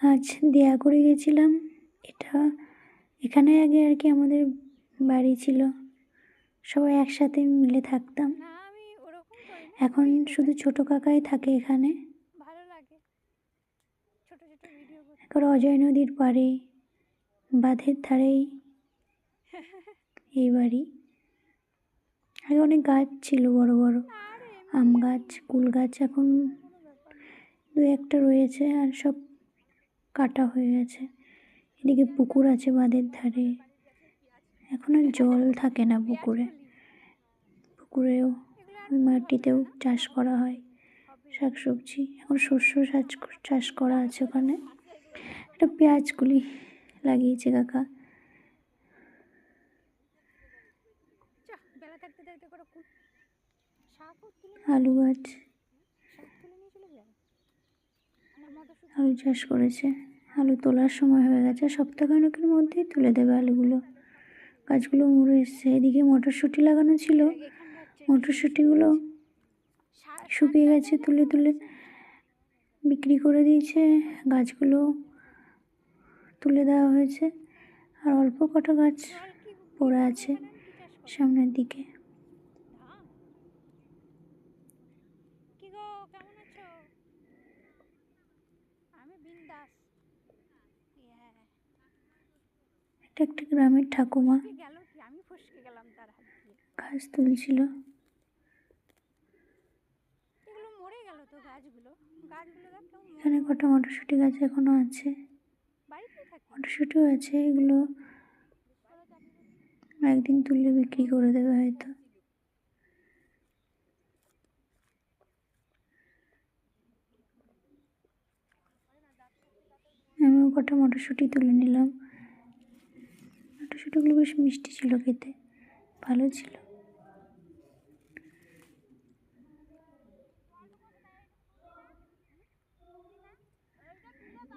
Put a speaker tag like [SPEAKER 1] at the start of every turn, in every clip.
[SPEAKER 1] আজ দেয়াগড়ে গেছিলাম। এখানে আগে আর কি আমাদের বাড়ি ছিল, সবাই একসাথে মিলে থাকতাম। এখন শুধু ছোট কাকাই থাকে এখানে। এখন অজয় নদীর পাড়ে বাঁধের ধারেই এই বাড়ি। আগে অনেক গাছ ছিল, বড় বড় আম গাছ, কুল গাছ। এখন দু একটা রয়েছে, আর সব কাটা হয়ে গেছে। এদিকে পুকুর আছে বাঁধের ধারে। এখন আর জল থাকে না পুকুরে। পুকুরেও মাটিতেও চাষ করা হয় শাকসবজি। এখন শস্য চাষ করা আছে ওখানে। একটা পেঁয়াজগুলি লাগিয়েছে কাকা। আলু গাছ, আলু চাষ করেছে। আলু তোলার সময় হয়ে গেছে, সপ্তাহখানেকের মধ্যেই তুলে দেবে আলুগুলো। গাছগুলো মরে এসছে। এদিকে মটরশুঁটি লাগানো ছিল, মটরশুঁটিগুলো শুকিয়ে গেছে, তুলে তুলে বিক্রি করে দিয়েছে। গাছগুলো তুলে দেওয়া হয়েছে, আর অল্প কটা গাছ পড়ে আছে সামনের দিকে। এটা একটা গ্রামের ঠাকুমা ঘাস তুলছিল। এখানে কটা মটরশুঁটি গাছ এখনো আছে, মটরশুঁটিও আছে। এগুলো একদিন তুললে বিক্রি করে দেবে হয়তো। আমিও কটা মটরশুঁটি তুলে নিলাম। মটরশুঁটিগুলো বেশ মিষ্টি ছিল, খেতে ভালো ছিল।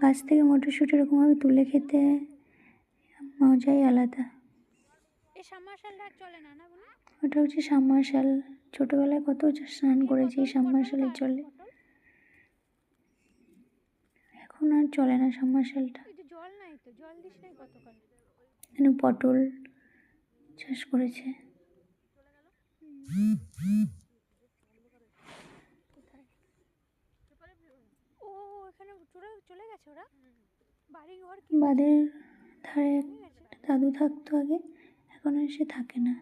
[SPEAKER 1] গাছ থেকে মটরশুঁটি এরকমভাবে তুলে খেতে মজাই আলাদা। ওটা হচ্ছে সাবমার্শাল। ছোটবেলায় কত স্নান করেছি সাবমার্শালের জলে। এখন আর চলে না সাবমার্শালটা। এখানে পটল চাষ করেছে। বাঁধের ধারে একটা দাদু থাকতো আগে, এখন আর সে থাকে না।